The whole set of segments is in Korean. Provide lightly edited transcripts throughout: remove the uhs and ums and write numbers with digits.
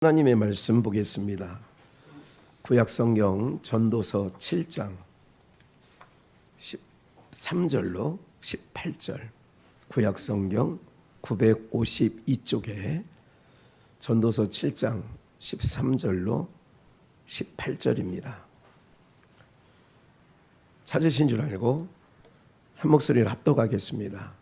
하나님의 말씀 보겠습니다. 구약성경 전도서 7장 13절로 18절, 구약성경 952쪽에 전도서 7장 13절로 18절입니다. 찾으신 줄 알고 한 목소리를 합독하겠습니다.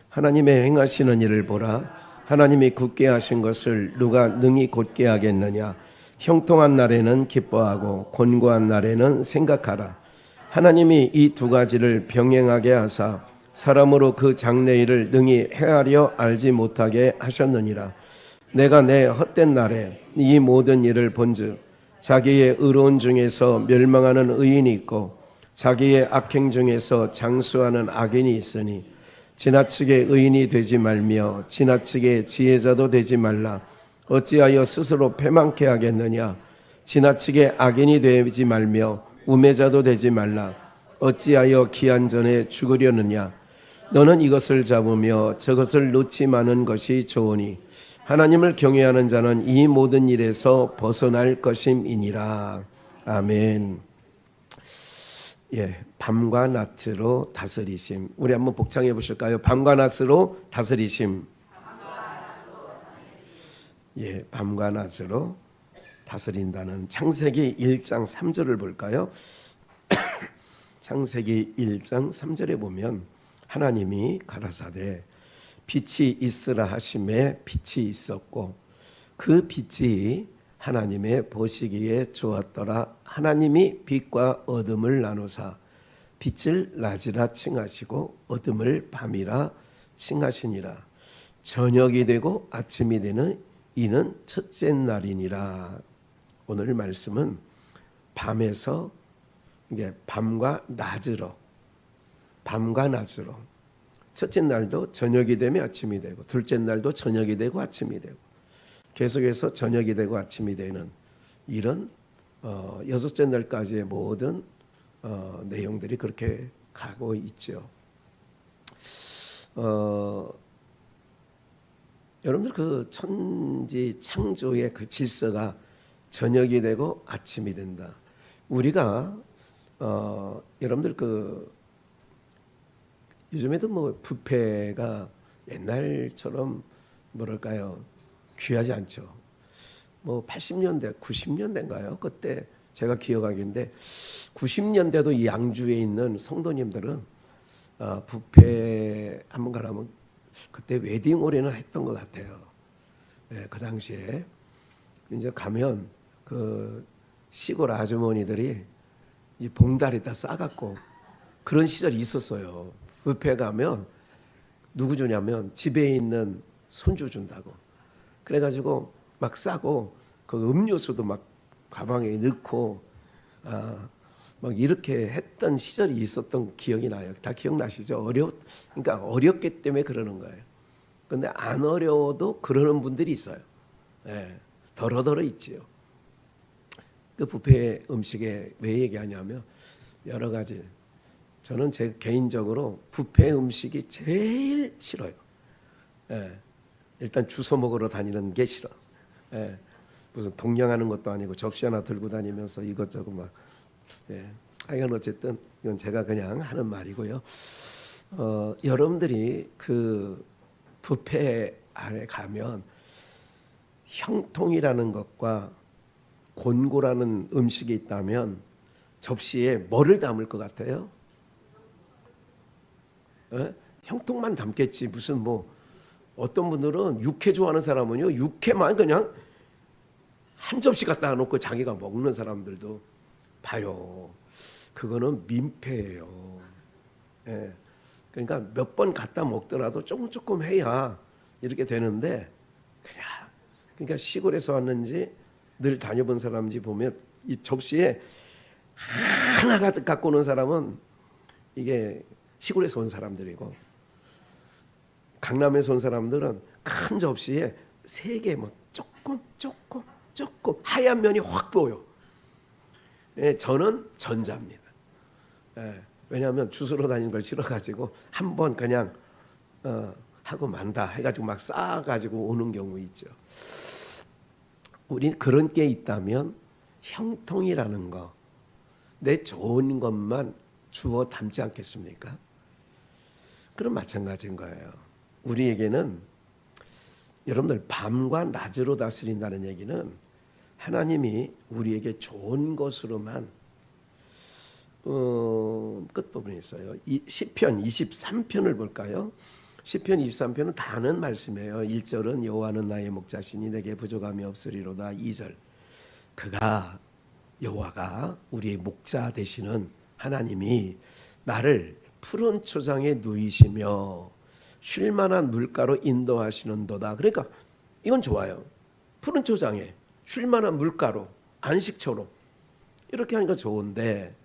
하나님의 행하시는 일을 보라. 하나님이 굳게 하신 것을 누가 능히 곧게 하겠느냐. 형통한 날에는 기뻐하고 곤고한 날에는 생각하라. 하나님이 이 두 가지를 병행하게 하사 사람으로 그 장래일을 능히 헤아려 알지 못하게 하셨느니라. 내가 내 헛된 날에 이 모든 일을 본즉 자기의 의로운 중에서 멸망하는 의인이 있고 자기의 악행 중에서 장수하는 악인이 있으니 지나치게 의인이 되지 말며 지나치게 지혜자도 되지 말라. 어찌하여 스스로 패망케 하겠느냐. 지나치게 악인이 되지 말며 우매자도 되지 말라. 어찌하여 기한 전에 죽으려느냐. 너는 이것을 잡으며 저것을 놓지 마는 것이 좋으니 하나님을 경외하는 자는 이 모든 일에서 벗어날 것임이니라. 아멘. 밤과 낮으로 다스리심. 우리 한번 복창해 보실까요? 밤과 낮으로 다스리심. 밤과 낮으로 다스린다는 창세기 1장 3절을 볼까요? 창세기 1장 3절에 보면 하나님이 가라사대 빛이 있으라 하심에 빛이 있었고 그 빛이 하나님의 보시기에 좋았더라. 하나님이 빛과 어둠을 나누사 빛을 낮이라 칭하시고 어둠을 밤이라 칭하시니라. 저녁이 되고 아침이 되는 이는 첫째 날이니라. 오늘 말씀은 밤에서 밤과 낮으로, 첫째 날도 저녁이 되면 아침이 되고 둘째 날도 저녁이 되고 아침이 되고 계속해서 저녁이 되고 아침이 되는 이런 여섯째 날까지의 모든 내용들이 그렇게 가고 있죠. 여러분들 그 천지 창조의 그 질서가 저녁이 되고 아침이 된다. 우리가 여러분들 그 요즘에도 뭐 뷔페가 옛날처럼 뭐랄까요, 귀하지 않죠. 뭐 80년대, 90년대인가요? 그때 제가 기억하기인데 90년대도 이 양주에 있는 성도님들은 뷔페 한번 가려면 그때 웨딩홀에는 했던 것 같아요. 그 당시에 이제 가면 그 시골 아주머니들이 이 봉다리에다 싸갖고 그런 시절이 있었어요. 뷔페 가면 누구 주냐면 집에 있는 손주 준다고. 그래가지고 막 싸고 그 음료수도 막 가방에 넣고 막 이렇게 했던 시절이 있었던 기억이 나요. 다 기억나시죠? 그러니까 어렵기 때문에 그러는 거예요. 근데 안 어려워도 그러는 분들이 있어요. 더러더러 있지요. 그 뷔페 음식에 왜 얘기하냐면 여러 가지. 저는 제 개인적으로 뷔페 음식이 제일 싫어요. 일단 주워 먹으러 다니는 게 싫어. 무슨 동냥하는 것도 아니고 접시 하나 들고 다니면서 이것저것 막. 하여간 어쨌든 이건 제가 그냥 하는 말이고요. 여러분들이 그 뷔페 안에 가면 형통이라는 것과 곤고라는 음식이 있다면 접시에 뭐를 담을 것 같아요? 형통만 담겠지. 무슨 뭐 어떤 분들은 육회 좋아하는 사람은요, 육회만 그냥 한 접시 갖다 놓고 자기가 먹는 사람들도 봐요. 그거는 민폐예요. 그러니까 몇 번 갖다 먹더라도 조금 해야 이렇게 되는데 그러니까 시골에서 왔는지 늘 다녀본 사람인지 보면 이 접시에 하나 가득 갖고 오는 사람은 이게 시골에서 온 사람들이고 강남에서 온 사람들은 큰 접시에 3개 뭐 조금 하얀 면이 확 보여. 저는 전자입니다. 왜냐하면 주스러 다니는 걸 싫어가지고 한번 그냥 하고 만다 해가지고 막 싸가지고 오는 경우 있죠. 우리 그런 게 있다면 형통이라는 거, 내 좋은 것만 주워 담지 않겠습니까? 그럼 마찬가지인 거예요. 우리에게는 여러분들 밤과 낮으로 다스린다는 얘기는 하나님이 우리에게 좋은 것으로만 끝부분에 있어요. 시편 23편을 볼까요? 시편 23편은 다 아는 말씀이에요. 1절은 여호와는 나의 목자시니 내게 부족함이 없으리로다. 2절 그가 여호와가 우리의 목자 되시는 하나님이 나를 푸른 초장에 누이시며 쉴만한 물가로 인도하시는도다. 그러니까 이건 좋아요. 푸른 초장에 쉴만한 물가로 안식처로 이렇게 하니까 좋은데,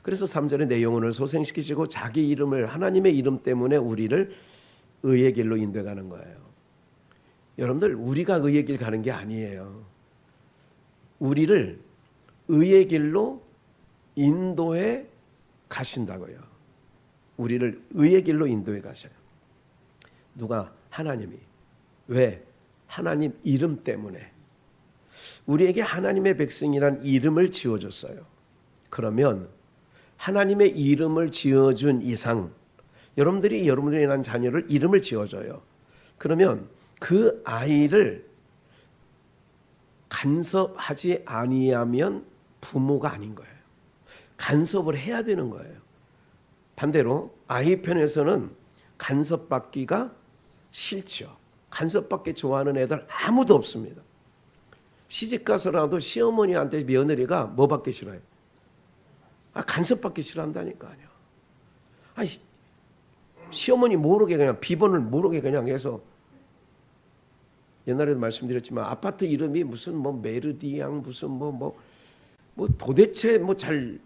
그래서 3절에 내 영혼을 소생시키시고 자기 이름을, 하나님의 이름 때문에 우리를 의의 길로 인도해 가는 거예요. 여러분들, 우리가 의의 길 가는 게 아니에요. 우리를 의의 길로 인도해 가신다고요. 우리를 의의 길로 인도해 가셔요. 누가? 하나님이. 왜? 하나님 이름 때문에. 우리에게 하나님의 백성이란 이름을 지어줬어요. 그러면 하나님의 이름을 지어준 이상, 여러분들이 여러분들이 난 자녀를 이름을 지어줘요. 그러면 그 아이를 간섭하지 아니하면 부모가 아닌 거예요. 간섭을 해야 되는 거예요. 반대로 아이 편에서는 간섭받기가 싫죠. 간섭받기 좋아하는 애들 아무도 없습니다. 시집가서라도 시어머니한테 며느리가 뭐 받기 싫어요? 간섭받기 싫어한다니까요. 시어머니 모르게 그냥 비번을 모르게 그냥 해서, 옛날에도 말씀드렸지만 아파트 이름이 무슨 뭐 메르디앙 무슨 뭐 도대체 뭐 잘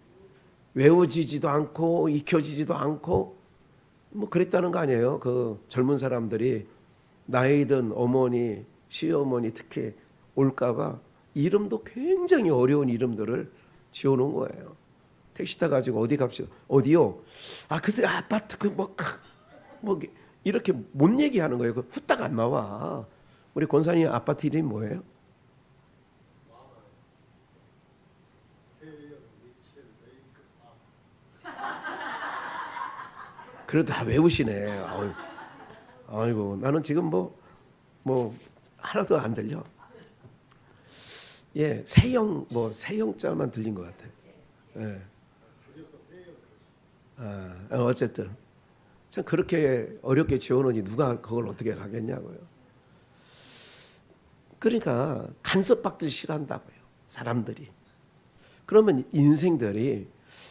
외워지지도 않고 익혀지지도 않고 뭐 그랬다는 거 아니에요. 그 젊은 사람들이 나이 든 어머니, 시어머니 특히 올까봐 이름도 굉장히 어려운 이름들을 지어놓은 거예요. 택시 타가지고 어디 갑시다. 어디요? 글쎄 아파트 뭐 이렇게 못 얘기하는 거예요. 그 후딱 안 나와. 우리 권사님 아파트 이름이 뭐예요? 그래도 다 외우시네. 아이고 나는 지금 뭐 하나도 안 들려. 예, 세영자만 들린 것 같아요. 예. 어쨌든 참 그렇게 어렵게 지어놓으니 누가 그걸 어떻게 가겠냐고요. 그러니까 간섭받기를 싫어한다고요, 사람들이. 그러면 인생들이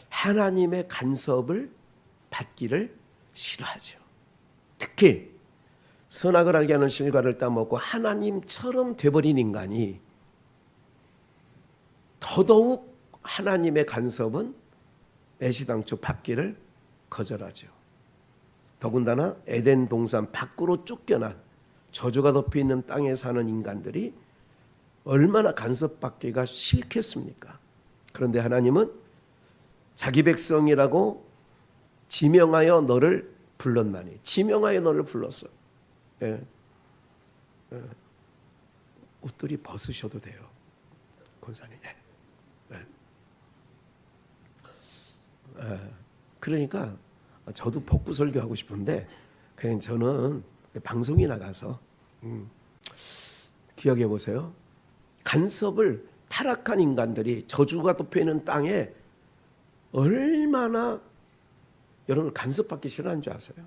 하나님의 간섭을 받기를 싫어하죠. 특히 선악을 알게 하는 실과를 따먹고 하나님처럼 돼버린 인간이 더더욱 하나님의 간섭은 애시당초 받기를 거절하죠. 더군다나 에덴 동산 밖으로 쫓겨난 저주가 덮여있는 땅에 사는 인간들이 얼마나 간섭받기가 싫겠습니까? 그런데 하나님은 자기 백성이라고 지명하여 너를 불렀나니, 지명하여 너를 불렀어요. 예. 옷들이 벗으셔도 돼요, 권사님. 그러니까 저도 복구 설교하고 싶은데 그냥 저는 방송에 나가서 기억해 보세요. 간섭을, 타락한 인간들이 저주가 덮여있는 땅에 얼마나 여러분 간섭받기 싫어하는 줄 아세요?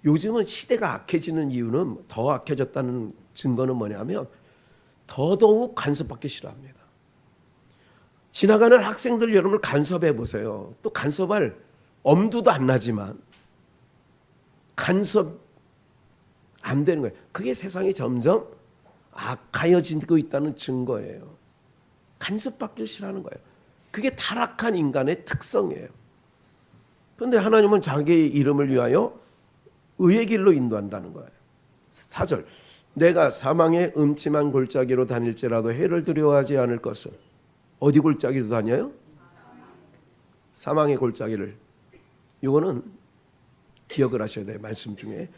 요즘은 시대가 악해지는 이유는, 더 악해졌다는 증거는 뭐냐면 더더욱 간섭받기 싫어합니다. 지나가는 학생들 여러분 간섭해 보세요. 또 간섭할 엄두도 안 나지만 간섭 안 되는 거예요. 그게 세상이 점점 악하여지고 있다는 증거예요. 간섭받기를 싫어하는 거예요. 그게 타락한 인간의 특성이에요. 그런데 하나님은 자기 이름을 위하여 의의 길로 인도한다는 거예요. 4절 내가 사망의 음침한 골짜기로 다닐지라도 해를 두려워하지 않을 것은. 어디 골짜기로 다녀요? 사망의 골짜기를. 이거는 기억을 하셔야 돼요. 말씀 중에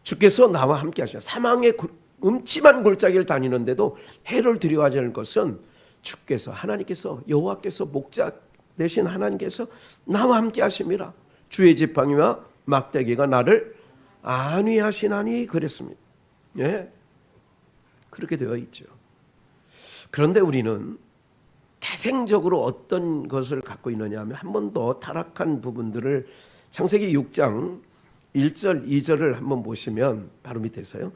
주께서 나와 함께 하시라. 사망의 음침한 골짜기를 다니는데도 해를 두려워하지 않을 것은 주께서 하나님께서 여호와께서 목자 되신 하나님께서 나와 함께 하심이라. 주의 지팡이와 막대기가 나를 안위하시나니 그랬습니다. 예, 그렇게 되어 있죠. 그런데 우리는 태생적으로 어떤 것을 갖고 있느냐 하면 한 번 더 타락한 부분들을 창세기 6장 1절 2절을 한번 보시면 바로 밑에서요.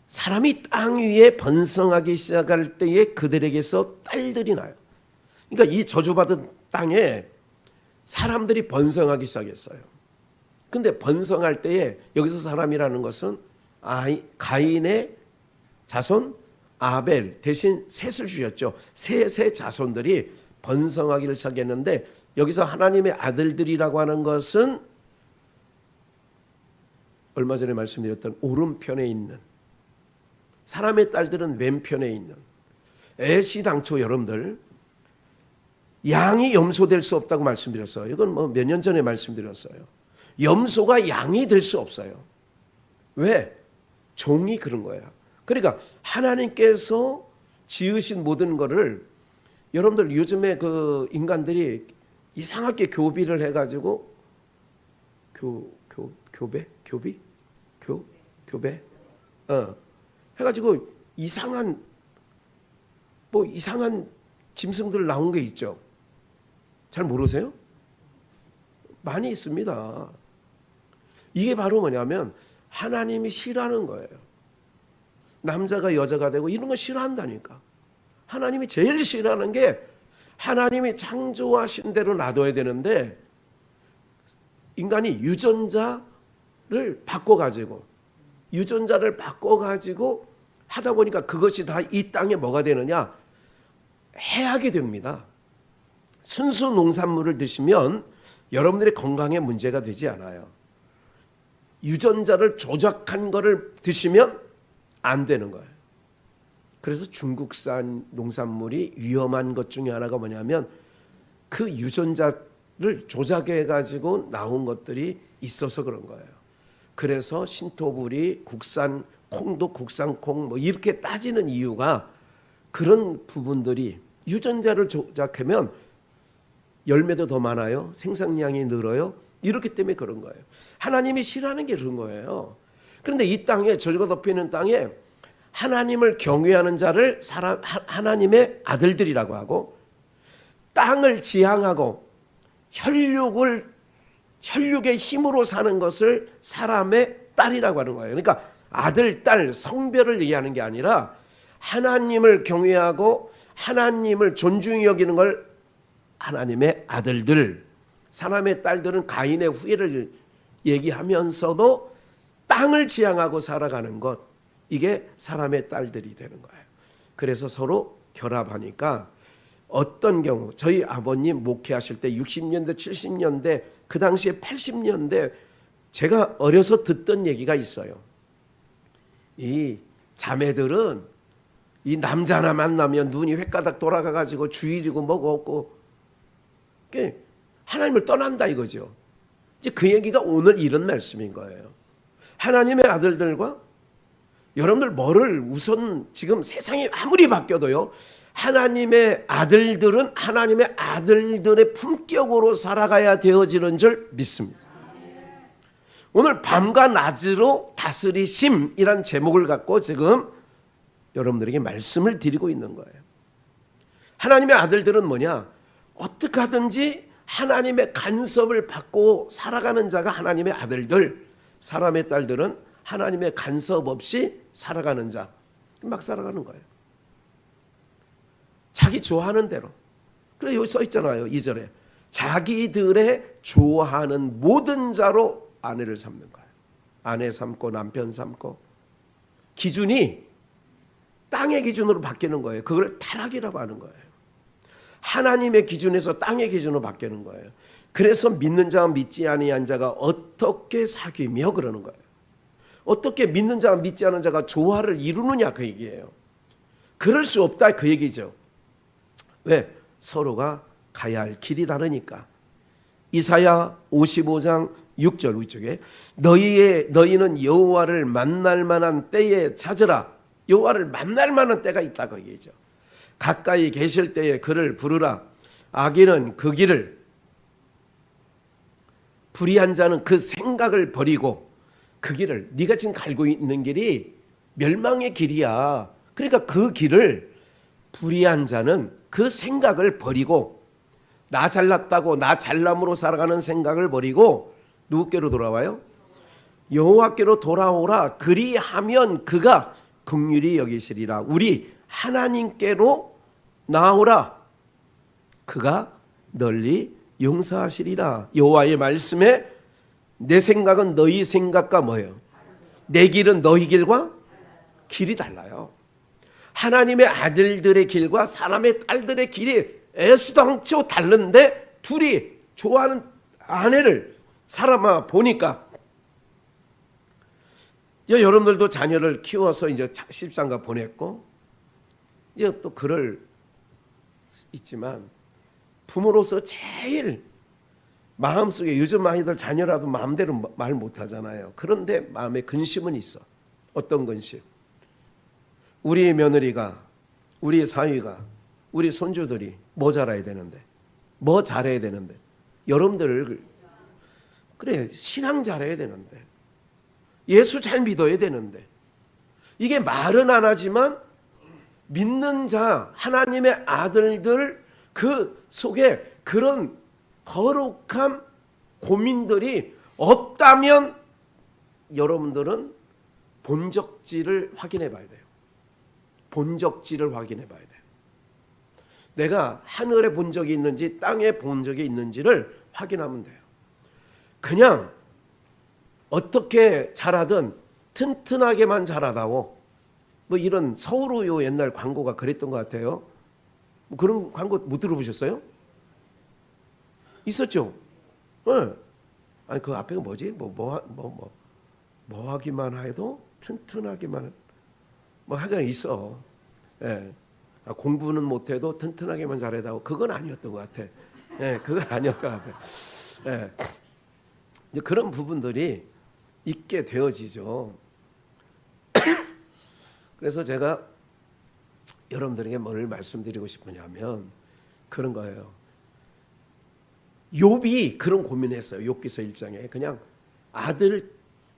사람이 땅 위에 번성하기 시작할 때에 그들에게서 딸들이 나요. 그러니까 이 저주받은 땅에 사람들이 번성하기 시작했어요. 근데 번성할 때에 여기서 사람이라는 것은 가인의 자손 아벨 대신 셋을 주셨죠. 셋의 자손들이 번성하기를 시작했는데 여기서 하나님의 아들들이라고 하는 것은 얼마 전에 말씀드렸던 오른편에 있는, 사람의 딸들은 왼편에 있는, 애시당초 여러분들 양이 염소될 수 없다고 말씀드렸어요. 이건 뭐 몇 년 전에 말씀드렸어요. 염소가 양이 될 수 없어요. 왜? 종이 그런 거야. 그러니까 하나님께서 지으신 모든 거를 여러분들 요즘에 그 인간들이 이상하게 교비를 해가지고 교배 해가지고 이상한 짐승들 나온 게 있죠. 잘 모르세요? 많이 있습니다. 이게 바로 뭐냐면 하나님이 싫어하는 거예요. 남자가 여자가 되고 이런 거 싫어한다니까. 하나님이 제일 싫어하는 게 하나님이 창조하신 대로 놔둬야 되는데 인간이 유전자를 바꿔가지고 하다 보니까 그것이 다 이 땅에 뭐가 되느냐? 해악이 됩니다. 순수 농산물을 드시면 여러분들의 건강에 문제가 되지 않아요. 유전자를 조작한 거를 드시면 안 되는 거예요. 그래서 중국산 농산물이 위험한 것 중에 하나가 뭐냐면 그 유전자를 조작해 가지고 나온 것들이 있어서 그런 거예요. 그래서 신토부리 국산 콩도 국산 콩 뭐 이렇게 따지는 이유가 그런 부분들이 유전자를 조작하면 열매도 더 많아요. 생산량이 늘어요. 이렇기 때문에 그런 거예요. 하나님이 싫어하는 게 그런 거예요. 그런데 이 땅에 저주가 덮이는 땅에 하나님을 경외하는 자를 하나님의 아들들이라고 하고 땅을 지향하고 혈육의 힘으로 사는 것을 사람의 딸이라고 하는 거예요. 그러니까 아들, 딸, 성별을 얘기하는 게 아니라 하나님을 경외하고 하나님을 존중히 여기는 걸 하나님의 아들들, 사람의 딸들은 가인의 후예를 얘기하면서도 땅을 지향하고 살아가는 것, 이게 사람의 딸들이 되는 거예요. 그래서 서로 결합하니까 어떤 경우 저희 아버님 목회하실 때 60년대 70년대 그 당시에 80년대 제가 어려서 듣던 얘기가 있어요. 이 자매들은 이 남자 하나 만나면 눈이 횟가닥 돌아가가지고 주일이고 뭐고 없고 하나님을 떠난다 이거죠. 이제 그 얘기가 오늘 이런 말씀인 거예요. 하나님의 아들들과 여러분들 뭐를 우선 지금 세상이 아무리 바뀌어도요. 하나님의 아들들은 하나님의 아들들의 품격으로 살아가야 되어지는 줄 믿습니다. 오늘 밤과 낮으로 다스리심이란 제목을 갖고 지금 여러분들에게 말씀을 드리고 있는 거예요. 하나님의 아들들은 뭐냐? 어떻게 하든지 하나님의 간섭을 받고 살아가는 자가 하나님의 아들들, 사람의 딸들은 하나님의 간섭 없이 살아가는 자, 막 살아가는 거예요. 자기 좋아하는 대로. 그래 여기 써 있잖아요. 2절에 자기들의 좋아하는 모든 자로 아내를 삼는 거예요. 아내 삼고 남편 삼고 기준이 땅의 기준으로 바뀌는 거예요. 그걸 타락이라고 하는 거예요. 하나님의 기준에서 땅의 기준으로 바뀌는 거예요. 그래서 믿는 자와 믿지 아니한 자가 어떻게 사귀며 그러는 거예요. 어떻게 믿는 자와 믿지 않은 자가 조화를 이루느냐 그 얘기예요. 그럴 수 없다 그 얘기죠. 왜? 서로가 가야 할 길이 다르니까. 이사야 55장 6절 위쪽에 너희는 여호와를 만날 만한 때에 찾으라. 여호와를 만날 만한 때가 있다고 얘기죠. 가까이 계실 때에 그를 부르라. 악인은 그 길을, 불의한 자는 그 생각을 버리고, 그 길을, 네가 지금 갈고 있는 길이 멸망의 길이야. 그러니까 그 길을, 불의한 자는 그 생각을 버리고, 나 잘났다고 나 잘남으로 살아가는 생각을 버리고 누구께로 돌아와요? 여호와께로 돌아오라. 그리하면 그가 긍휼히 여기시리라. 우리 하나님께로 나오라. 그가 널리 용서하시리라. 여호와의 말씀에 내 생각은 너희 생각과 뭐예요? 내 길은 너희 길과 길이 달라요. 하나님의 아들들의 길과 사람의 딸들의 길이 애수당초 다른데, 둘이 좋아하는 아내를 사람아 보니까, 여러분들도 자녀를 키워서 이제 시집장가 보냈고, 이제 또 글을 있지만, 부모로서 제일 마음속에, 요즘 아이들 자녀라도 마음대로 말 못하잖아요. 그런데 마음에 근심은 있어. 어떤 근심? 우리 며느리가, 우리 사위가, 우리 손주들이 뭐 잘해야 되는데, 뭐 잘해야 되는데, 여러분들 그래 신앙 잘해야 되는데, 예수 잘 믿어야 되는데, 이게 말은 안 하지만 믿는 자, 하나님의 아들들 그 속에 그런 거룩한 고민들이 없다면 여러분들은 본적지를 확인해 봐야 돼요. 본적지를 확인해 봐야 돼요. 내가 하늘에 본 적이 있는지 땅에 본 적이 있는지를 확인하면 돼요. 그냥 어떻게 자라든 튼튼하게만 자라다오, 뭐 이런 서울우유 옛날 광고가 그랬던 것 같아요. 뭐 그런 광고 못 들어보셨어요? 있었죠? 네. 아니 그 앞에가 뭐지? 뭐 하기만 해도 튼튼하기만, 뭐 하긴 있어. 예. 공부는 못해도 튼튼하게만 잘해다오. 그건 아니었던 것 같아. 예, 그건 아니었던 것 같아. 예. 이제 그런 부분들이 있게 되어지죠. 그래서 제가 여러분들에게 뭘 말씀드리고 싶으냐면 그런 거예요. 욥이 그런 고민했어요. 욥기서 1장에 그냥 아들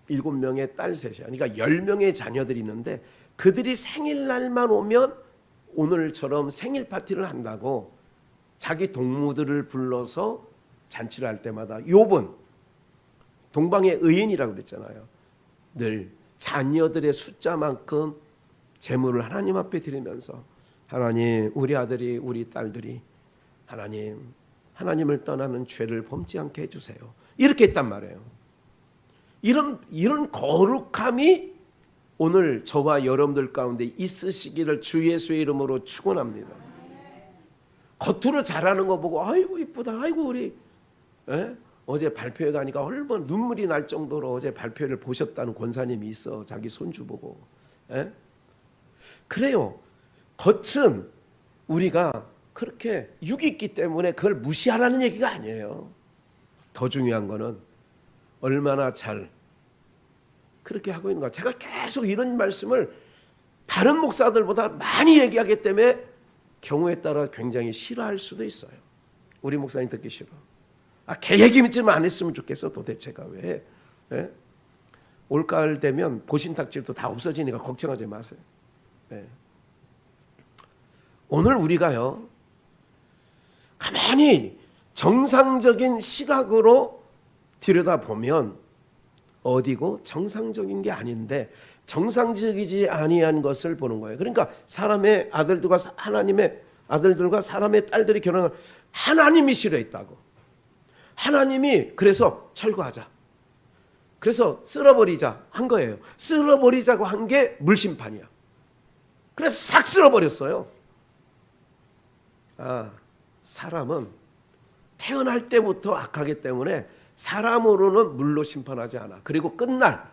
7명에 딸 3이야. 그러니까 10명의 자녀들이 있는데 그들이 생일날만 오면 오늘처럼 생일 파티를 한다고 자기 동무들을 불러서 잔치를 할 때마다 욥은 동방의 의인이라고 그랬잖아요. 늘 자녀들의 숫자만큼 재물을 하나님 앞에 드리면서, 하나님, 우리 아들이, 우리 딸들이 하나님을 떠나는 죄를 범치 않게 해주세요. 이렇게 했단 말이에요. 이런 거룩함이 오늘 저와 여러분들 가운데 있으시기를 주 예수의 이름으로 축원합니다. 겉으로 잘하는 거 보고 아이고 이쁘다, 아이고 우리 어제 발표회 가니까 얼마나 눈물이 날 정도로 어제 발표를 보셨다는 권사님이 있어. 자기 손주 보고. 그래요. 겉은 우리가 그렇게 육이 있기 때문에 그걸 무시하라는 얘기가 아니에요. 더 중요한 거는 얼마나 잘 그렇게 하고 있는가. 제가 계속 이런 말씀을 다른 목사들보다 많이 얘기하기 때문에 경우에 따라 굉장히 싫어할 수도 있어요. 우리 목사님 듣기 싫어. 걔 얘기 좀 안 했으면 좋겠어. 도대체가 왜? 올가을 되면 보신탁질도 다 없어지니까 걱정하지 마세요. 오늘 우리가요, 가만히 정상적인 시각으로 들여다보면 어디고 정상적인 게 아닌데 정상적이지 아니한 것을 보는 거예요. 그러니까 사람의 아들들과 하나님의 아들들과 사람의 딸들이 결혼을 하나님이 싫어했다고. 하나님이 그래서 철거하자. 그래서 쓸어버리자 한 거예요. 쓸어버리자고 한 게 물심판이야. 그래서 싹 쓸어버렸어요. 사람은 태어날 때부터 악하기 때문에 사람으로는 물로 심판하지 않아. 그리고 끝날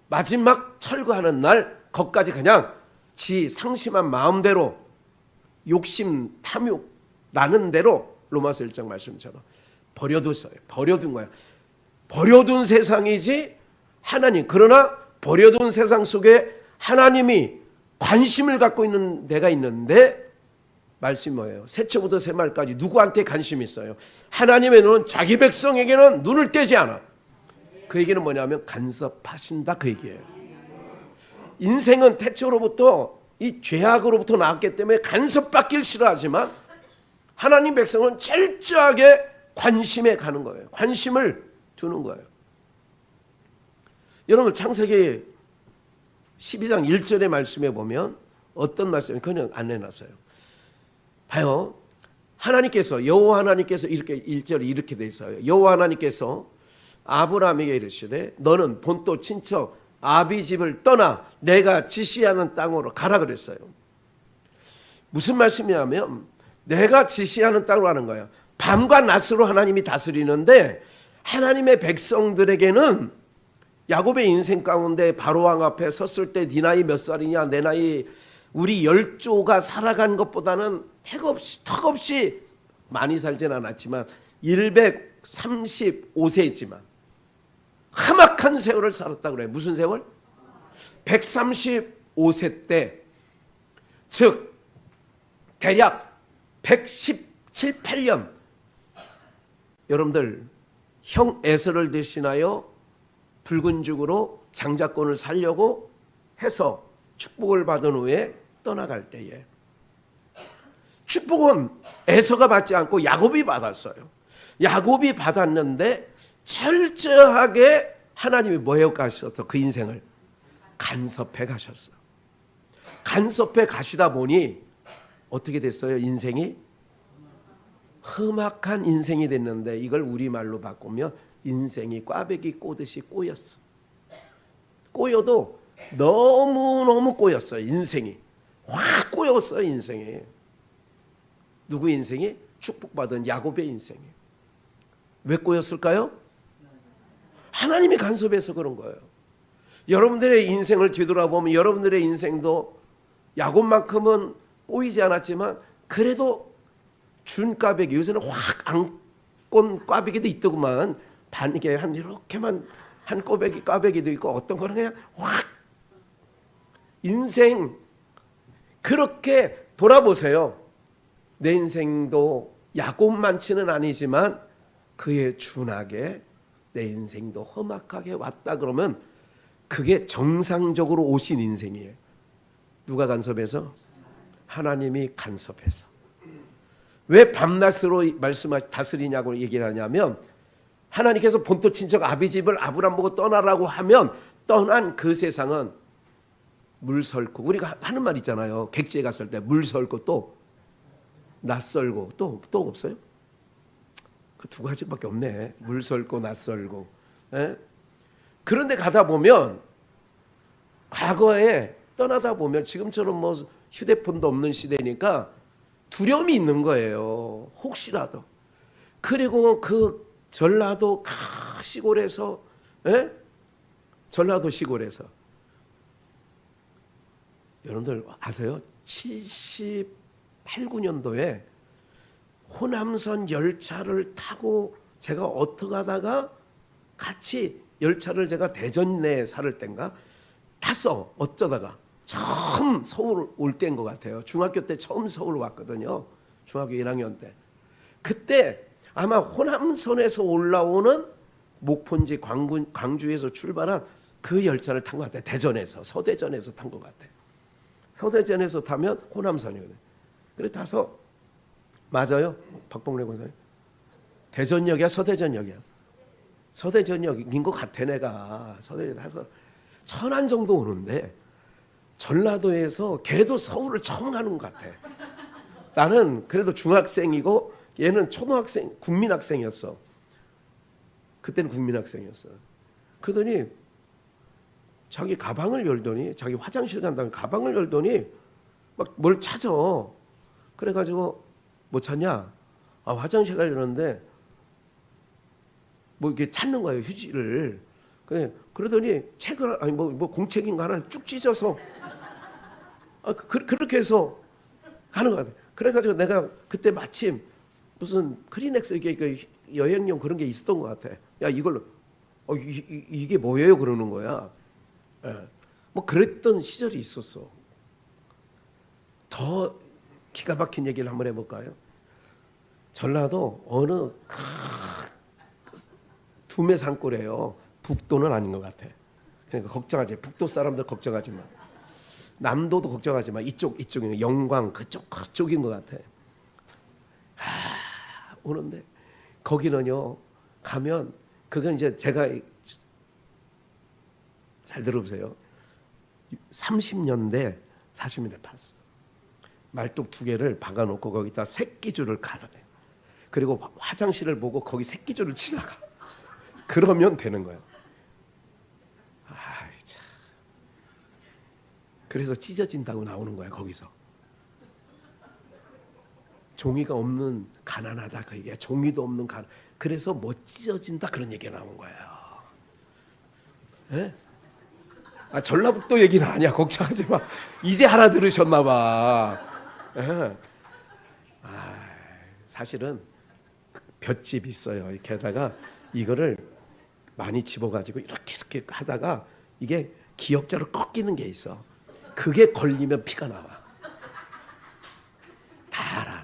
마지막 철거하는 날 거기까지 그냥 지 상심한 마음대로 욕심 탐욕 나는 대로 로마서 1장 말씀처럼 버려뒀어요. 버려둔 거야. 버려둔 세상이지 하나님, 그러나 버려둔 세상 속에 하나님이 관심을 갖고 있는 데가 있는데, 말씀이 뭐예요? 새초부터 새말까지 누구한테 관심이 있어요? 하나님의 눈은 자기 백성에게는 눈을 떼지 않아. 그 얘기는 뭐냐면 간섭하신다, 그 얘기예요. 인생은 태초로부터 이 죄악으로부터 나왔기 때문에 간섭받길 싫어하지만 하나님 백성은 철저하게 관심에 가는 거예요. 관심을 두는 거예요. 여러분, 창세기 12장 1절의 말씀에 보면 어떤 말씀이 그냥 안 해놨어요. 봐요. 하나님께서, 여호와 하나님께서 이렇게 1절이 이렇게 돼 있어요. 여호와 하나님께서 아브라함에게 이르시되 너는 본토 친척 아비 집을 떠나 내가 지시하는 땅으로 가라 그랬어요. 무슨 말씀이냐면 내가 지시하는 땅으로 가는 거예요. 밤과 낮으로 하나님이 다스리는데 하나님의 백성들에게는 야곱의 인생 가운데 바로왕 앞에 섰을 때 네 나이 몇 살이냐, 내 나이, 우리 열조가 살아간 것보다는 턱없이 많이 살진 않았지만 135세지만 험악한 세월을 살았다고 그래요. 무슨 세월? 135세 때, 즉 대략 117, 8년. 여러분들, 형 에서를 대신하여 붉은 죽으로 장자권을 살려고 해서 축복을 받은 후에 떠나갈 때에 축복은 에서가 받지 않고 야곱이 받았어요. 야곱이 받았는데 철저하게 하나님이 뭐해 가셔서 그 인생을 간섭해 가셨어요. 간섭해 가시다 보니 어떻게 됐어요? 인생이 험악한 인생이 됐는데, 이걸 우리말로 바꾸면 인생이 꽈배기 꼬듯이 꼬였어. 꼬여도 너무너무 꼬였어요. 인생이 확 꼬였어요. 인생이. 누구 인생이? 축복받은 야곱의 인생이. 왜 꼬였을까요? 하나님이 간섭해서 그런 거예요. 여러분들의 인생을 뒤돌아보면 여러분들의 인생도 야곱만큼은 꼬이지 않았지만 그래도 준 꽈배기, 요새는 확 안꼰 꽈배기도 있더구만. 반게 한 이렇게만 한 꽈배기도 있고, 어떤 거는 그냥 확. 인생 그렇게 돌아보세요. 내 인생도 야곱만치는 아니지만 그에 준하게 내 인생도 험악하게 왔다 그러면 그게 정상적으로 오신 인생이에요. 누가 간섭해서? 하나님이 간섭해서. 왜 밤낮으로 다스리냐고 얘기를 하냐면, 하나님께서 본토 친척 아비 집을 아브람 보고 떠나라고 하면 떠난 그 세상은 물 설고, 우리가 하는 말 있잖아요. 객지에 갔을 때 물 설고 또 낯설고 또 없어요? 그 두 가지밖에 없네. 물 설고 낯설고. 예? 그런데 가다 보면, 과거에 떠나다 보면 지금처럼 뭐 휴대폰도 없는 시대니까 두려움이 있는 거예요. 혹시라도. 그리고 그 전라도 시골에서, 예? 전라도 시골에서 여러분들 아세요? 78, 9년도에 호남선 열차를 타고 제가 어떻게 하다가 같이 열차를 제가 대전 내에 살을 땐가 탔어. 어쩌다가 처음 서울 올 때인 것 같아요. 중학교 때 처음 서울 왔거든요. 중학교 1학년 때. 그때 아마 호남선에서 올라오는 목포인지 광주에서 출발한 그 열차를 탄 것 같아요. 대전에서, 서대전에서 탄 것 같아요. 서대전에서 타면 호남선이거든요. 그래 타서, 맞아요? 박봉래 권사님. 대전역이야, 서대전역이야? 서대전역인 것 같아. 내가 서대전 타서 천안 정도 오는데 전라도에서 걔도 서울을 처음 가는 것 같아. 나는 그래도 중학생이고 얘는 초등학생, 국민학생이었어. 그때는 국민학생이었어. 그러더니 자기 가방을 열더니, 자기 화장실 간다면 가방을 열더니 막 뭘 찾아. 그래가지고 뭐 찾냐? 아, 화장실 가려는데 뭐 이렇게 찾는 거예요, 휴지를. 그러더니 책을, 아니 뭐 공책인가 하나 쭉 찢어서, 그렇게 해서 가는 거 같아요. 그래가지고 내가 그때 마침 무슨 크리넥스 이게 그 여행용 그런 게 있었던 것 같아. 야, 이걸로 이게 뭐예요? 그러는 거야. 예. 뭐 그랬던 시절이 있었어. 더 기가 막힌 얘기를 한번 해볼까요? 전라도 어느 두메 산골이에요. 북도는 아닌 것 같아. 그러니까 걱정하지. 북도 사람들 걱정하지 마. 남도도 걱정하지 마. 이쪽이 영광 그쪽인 것 같아. 오는데 거기는요 가면 그건 이제 제가 잘 들어보세요. 30년대 40년대 봤어. 말뚝 2개를 박아놓고 거기다 새끼줄을 갈아내. 그리고 화장실을 보고 거기 새끼줄을 지나가. 그러면 되는 거야. 참. 그래서 찢어진다고 나오는 거야 거기서. 종이가 없는 가난하다 그 얘기야. 종이도 없는 가난. 그래서 못 찢어진다 그런 얘기가 나온 거예요. 예? 전라북도 얘기는 아니야. 걱정하지 마. 이제 알아들으셨나 봐. 예. 사실은 볏짚 있어요. 이렇게 하다가 이거를 많이 집어가지고 이렇게 하다가 이게 기역자로 꺾이는 게 있어. 그게 걸리면 피가 나와. 다 알아.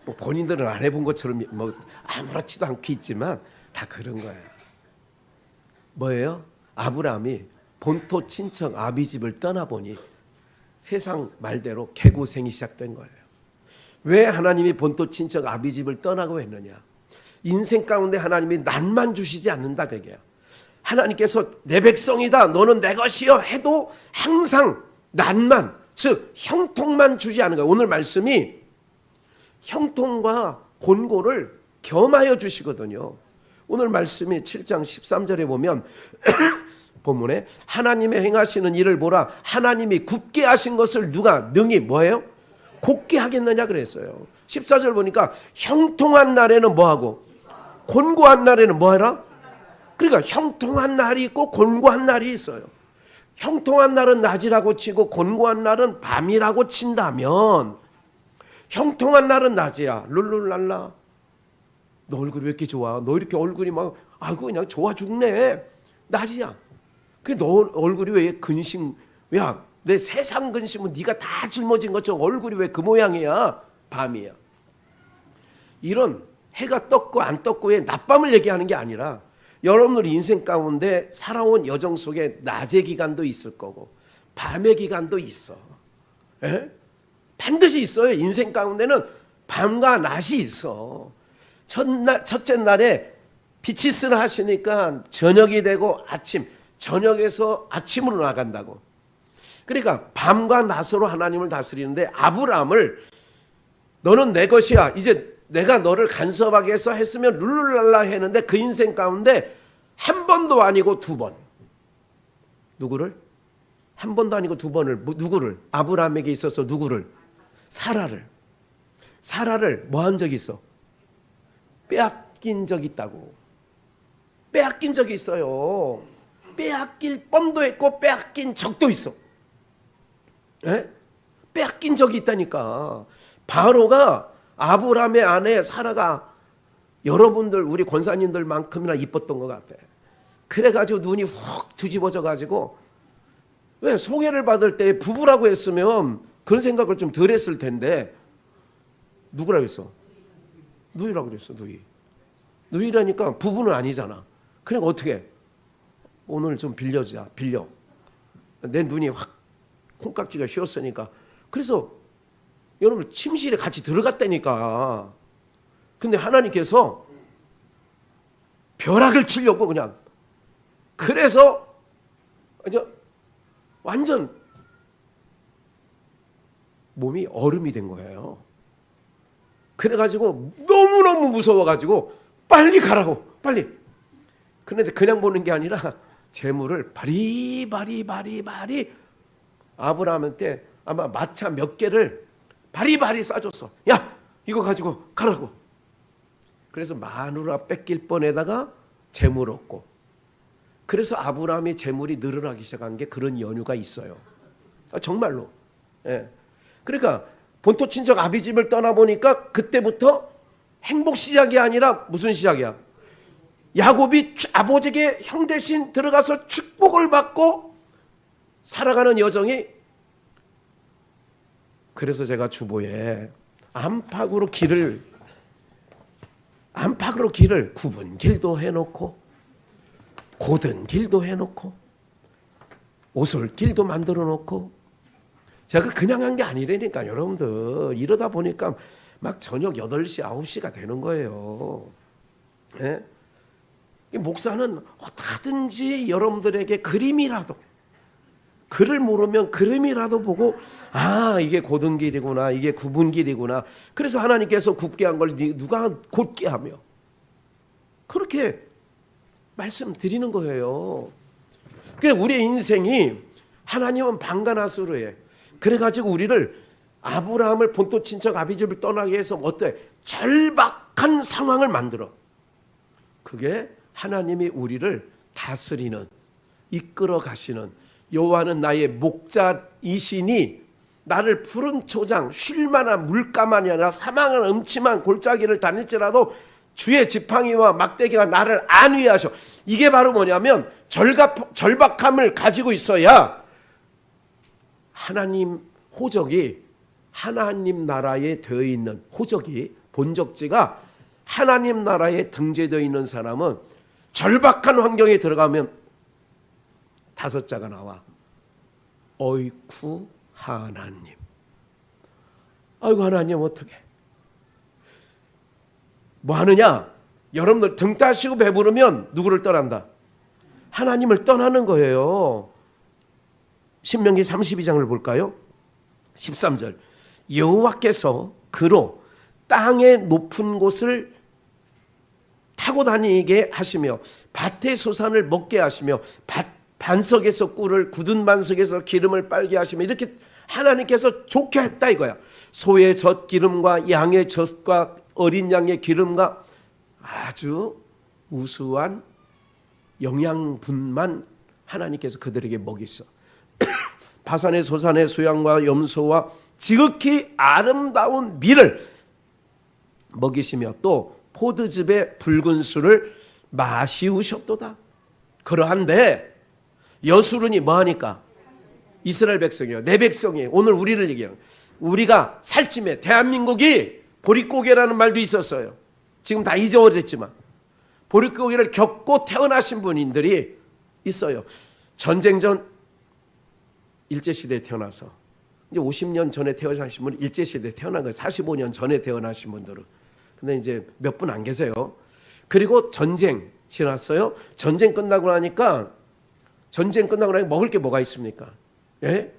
뭐 본인들은 안 해본 것처럼 뭐 아무렇지도 않게 있지만 다 그런 거예요. 뭐예요? 아브라함이 본토 친척 아비집을 떠나보니 세상 말대로 개고생이 시작된 거예요. 왜 하나님이 본토 친척 아비집을 떠나고 했느냐? 인생 가운데 하나님이 난만 주시지 않는다 그게야. 하나님께서 내 백성이다 너는 내 것이여 해도 항상 난만 즉 형통만 주지 않은 거예요. 오늘 말씀이 형통과 곤고를 겸하여 주시거든요. 오늘 말씀이 7장 13절에 보면 본문에 하나님의 행하시는 일을 보라. 하나님이 굽게 하신 것을 누가 능히 뭐예요? 곱게 하겠느냐 그랬어요. 14절 보니까 형통한 날에는 뭐하고 곤고한 날에는 뭐하라? 그러니까 형통한 날이 있고 곤고한 날이 있어요. 형통한 날은 낮이라고 치고 곤고한 날은 밤이라고 친다면 형통한 날은 낮이야. 룰룰랄라. 너 얼굴이 왜 이렇게 좋아? 너 이렇게 얼굴이 막 아이고 그냥 좋아 죽네. 낮이야. 그 너 얼굴이 왜 근심? 야, 내 세상 근심은 네가 다 짊어진 것처럼 얼굴이 왜 그 모양이야? 밤이야. 이런 해가 떴고 안 떴고의 낮밤을 얘기하는 게 아니라 여러분들 인생 가운데 살아온 여정 속에 낮의 기간도 있을 거고 밤의 기간도 있어. 에? 반드시 있어요. 인생 가운데는 밤과 낮이 있어. 첫째 날에 빛이 쓰나 하시니까 저녁이 되고 아침, 저녁에서 아침으로 나간다고. 그러니까 밤과 낮으로 하나님을 다스리는데 아브라함을 너는 내 것이야. 이제 내가 너를 간섭하게 해서 했으면 룰룰랄라 했는데 그 인생 가운데 한 번도 아니고 2번. 누구를? 한 번도 아니고 2번을. 누구를? 아브라함에게 있어서 누구를? 사라를. 사라를 뭐 한 적이 있어? 빼앗긴 적이 있다고. 빼앗긴 적이 있어요. 빼앗길 뻔도 했고 빼앗긴 적도 있어. 에? 빼앗긴 적이 있다니까. 바로가 아브라함의 아내 사라가 여러분들 우리 권사님들만큼이나 이뻤던 것 같아. 그래가지고 눈이 훅 뒤집어져 가지고 왜 소개를 받을 때 부부라고 했으면 그런 생각을 좀 덜 했을 텐데 누구라고 했어? 누이라고 그랬어. 누이라니까 부부는 아니잖아. 그러니까 어떻게 오늘 좀 빌려주자. 빌려. 내 눈이 확 콩깍지가 휘었으니까. 그래서 여러분 침실에 같이 들어갔다니까. 근데 하나님께서 벼락을 치려고 그냥. 그래서 이제 완전 몸이 얼음이 된 거예요. 그래가지고 너무너무 무서워가지고 빨리 가라고. 빨리. 그런데 그냥 보는 게 아니라 재물을 바리바리 아브라함한테 아마 마차 몇 개를 바리바리 싸줬어. 야 이거 가지고 가라고. 그래서 마누라 뺏길 뻔에다가 재물 얻고. 그래서 아브라함의 재물이 늘어나기 시작한 게 그런 연유가 있어요. 정말로. 예. 그러니까 본토 친척 아비집을 떠나보니까 그때부터 행복 시작이 아니라 무슨 시작이야? 야곱이 아버지에게 형 대신 들어가서 축복을 받고 살아가는 여정이, 그래서 제가 주보에 안팎으로 길을 굽은 길도 해놓고 고든 길도 해놓고 오솔길도 만들어 놓고, 제가 그냥 한 게 아니라니까 여러분들. 이러다 보니까 막 저녁 8시 9시가 되는 거예요. 예? 목사는 어떻게든지 여러분들에게 그림이라도, 글을 모르면 그림이라도 보고, 아 이게 고든 길이구나, 이게 굽은 길이구나. 그래서 하나님께서 굽게 한 걸 누가 곧게 하며, 그렇게 말씀드리는 거예요. 그래, 우리의 인생이 하나님은 방가나스로해. 그래가지고 우리를, 아브라함을 본토 친척 아비집을 떠나게 해서 어때? 절박한 상황을 만들어. 그게 하나님이 우리를 다스리는, 이끌어 가시는, 여호와는 나의 목자이시니 나를 푸른 초장, 쉴만한 물가만이 아니라 사망한 음침한 골짜기를 다닐지라도 주의 지팡이와 막대기가 나를 안위하셔. 이게 바로 뭐냐면 절박함을 가지고 있어야 하나님 호적이, 하나님 나라에 되어 있는 호적이, 본적지가 하나님 나라에 등재되어 있는 사람은 절박한 환경에 들어가면 5자가 나와. 어이쿠 하나님, 아이고 하나님 어떡해. 뭐 하느냐? 여러분들 등 따시고 배부르면 누구를 떠난다? 하나님을 떠나는 거예요. 신명기 32장을 볼까요? 13절. 여호와께서 그로 땅의 높은 곳을 타고 다니게 하시며 밭의 소산을 먹게 하시며 반석에서 꿀을, 굳은 반석에서 기름을 빨게 하시며, 이렇게 하나님께서 좋게 했다 이거야. 소의 젖 기름과 양의 젖과 어린 양의 기름과 아주 우수한 영양분만 하나님께서 그들에게 먹이셔. 바산의 소산의 수양과 염소와 지극히 아름다운 밀을 먹이시며 또 포도즙의 붉은 술을 마시우셨도다. 그러한데 여수론이 뭐하니까? 이스라엘 백성이요, 내 백성이에요. 오늘 우리를 얘기해요. 우리가 살찜에, 대한민국이 보릿고개라는 말도 있었어요. 지금 다 잊어버렸지만 보릿고개를 겪고 태어나신 분들이 있어요. 전쟁 전 일제시대에 태어나서 이제 50년 전에 태어나신 분은 일제시대에 태어난 거예요. 45년 전에 태어나신 분들은. 근데 이제 몇 분 안 계세요. 그리고 전쟁 지났어요. 전쟁 끝나고 나니까 먹을 게 뭐가 있습니까? 예?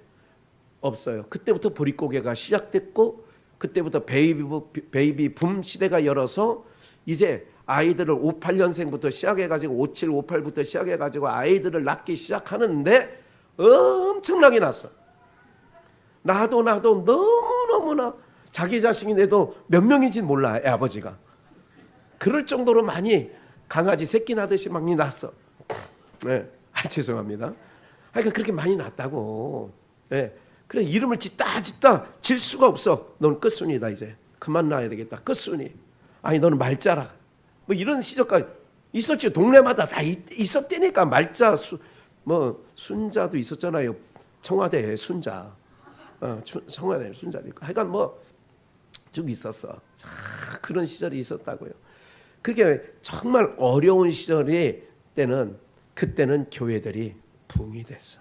없어요. 그때부터 보릿고개가 시작됐고, 그때부터 베이비 붐 시대가 열어서 이제 아이들을 58년생부터 시작해가지고 57, 58부터 시작해가지고 아이들을 낳기 시작하는데 엄청나게 낳았어. 나도 너무너무나 자기 자식인데도 몇 명인지는 몰라, 애 아버지가. 그럴 정도로 많이 강아지 새끼 낳듯이 막 낳았어. 네. 죄송합니다. 그러니까 그렇게 많이 낳았다고. 네. 그래, 이름을 짓다 질 수가 없어. 넌 끝순이다, 이제 그만 낳아야 되겠다, 끝순이. 아니 너는 말자라. 뭐 이런 시절까지 있었죠. 동네마다 다 있었다니까. 말자, 순자도 있었잖아요. 청와대에 순자, 청와대에 순자도 있고. 하여간 뭐 쭉 있었어. 자, 그런 시절이 있었다고요. 그게 정말 어려운 시절이 그때는 교회들이 붕이 됐어.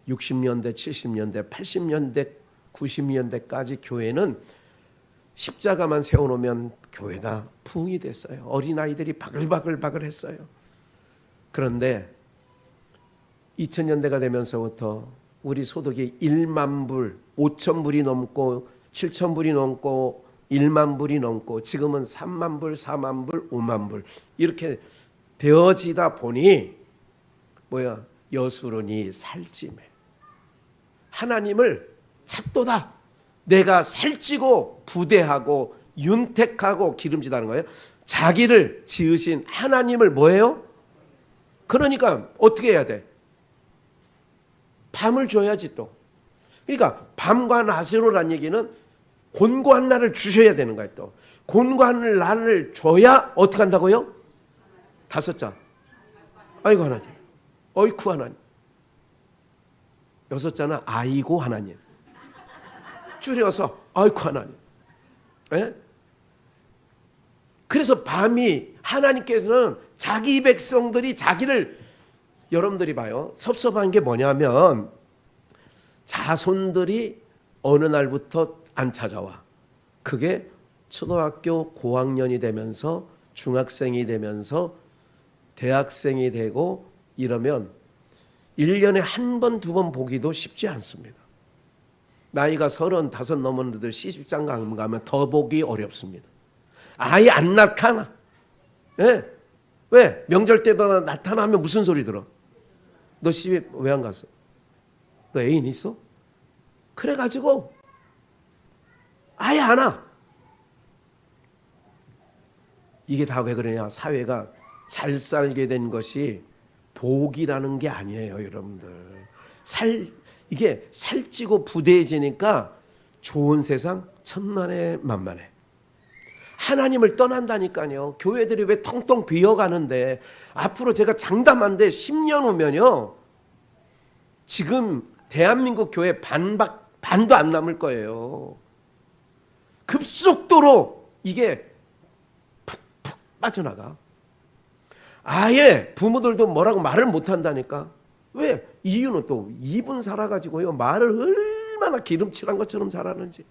60년대, 70년대, 80년대, 90년대까지 교회는 십자가만 세워놓으면 교회가 붕이 됐어요. 어린아이들이 바글바글 했어요. 그런데 2000년대가 되면서부터 우리 소득이 1만 불, 5천 불이 넘고 7천 불이 넘고 1만 불이 넘고 지금은 3만 불, 4만 불, 5만 불 이렇게 되어지다 보니 여수론이 살찜해. 하나님을 찾도다. 내가 살찌고 부대하고 윤택하고 기름지다는 거예요. 자기를 지으신 하나님을 뭐예요? 그러니까 어떻게 해야 돼? 밤을 줘야지 또. 그러니까 밤과 낮으로란 얘기는 곤고한 날을 주셔야 되는 거예요. 또 곤고한 날을 줘야 어떻게 한다고요? 5자. 아이고 하나님. 어이쿠 하나님. 6자는 아이고 하나님. 줄여서 아이쿠 하나님. 예? 그래서 밤이 하나님께서는 자기 백성들이 자기를, 여러분들이 봐요. 섭섭한 게 뭐냐면 자손들이 어느 날부터 안 찾아와. 그게 초등학교 고학년이 되면서 중학생이 되면서 대학생이 되고 이러면 1년에 한 번, 2번 보기도 쉽지 않습니다. 나이가 35 넘었는데 시집장가 가면 더 보기 어렵습니다. 아예 안 나타나. 예? 왜? 명절 때마다 나타나면 무슨 소리 들어? 너 시집 왜 안 갔어? 너 애인 있어? 그래가지고 아예 안 와. 이게 다 왜 그러냐? 사회가 잘 살게 된 것이 복이라는 게 아니에요, 여러분들. 이게 살찌고 부대해지니까 좋은 세상 천만에 만만해. 하나님을 떠난다니까요. 교회들이 왜 텅텅 비어가는데, 앞으로 제가 장담한데 10년 후면요, 지금 대한민국 교회 반도 안 남을 거예요. 급속도로 이게 푹푹 빠져나가. 아예 부모들도 뭐라고 말을 못한다니까. 왜? 이유는 또 이분 살아가지고요, 말을 얼마나 기름칠한 것처럼 잘하는지.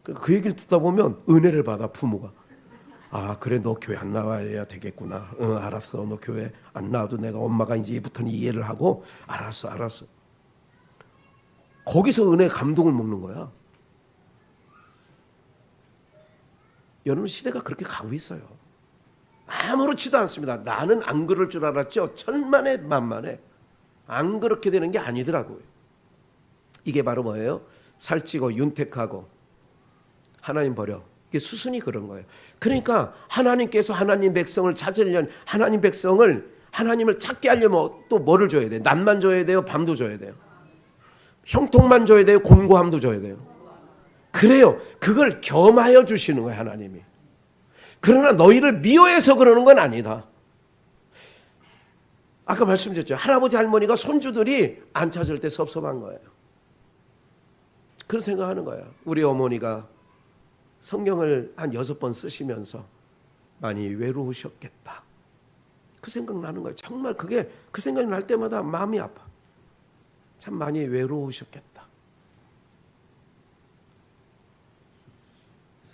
그 얘기를 듣다 보면 은혜를 받아, 부모가. 아, 그래, 너 교회 안 나와야 되겠구나. 응, 알았어. 너 교회 안 나와도 내가 엄마가 이제부터는 이해를 하고, 알았어. 거기서 은혜 감동을 먹는 거야. 여러분, 시대가 그렇게 가고 있어요. 아무렇지도 않습니다. 나는 안 그럴 줄 알았죠. 천만에 만만에. 안 그렇게 되는 게 아니더라고요. 이게 바로 뭐예요? 살찌고 윤택하고 하나님 버려. 이게 수순이 그런 거예요. 그러니까 하나님께서 하나님 백성을 찾으려면, 하나님 백성을, 하나님을 찾게 하려면 또 뭐를 줘야 돼요? 낮만 줘야 돼요? 밤도 줘야 돼요? 형통만 줘야 돼요? 곤고함도 줘야 돼요? 그래요. 그걸 겸하여 주시는 거예요, 하나님이. 그러나 너희를 미워해서 그러는 건 아니다. 아까 말씀드렸죠. 할아버지 할머니가 손주들이 안 찾을 때 섭섭한 거예요. 그런 생각하는 거예요. 우리 어머니가 성경을 한 6번 쓰시면서 많이 외로우셨겠다. 그 생각 나는 거예요. 정말 그게, 그 생각이 날 때마다 마음이 아파. 참 많이 외로우셨겠다.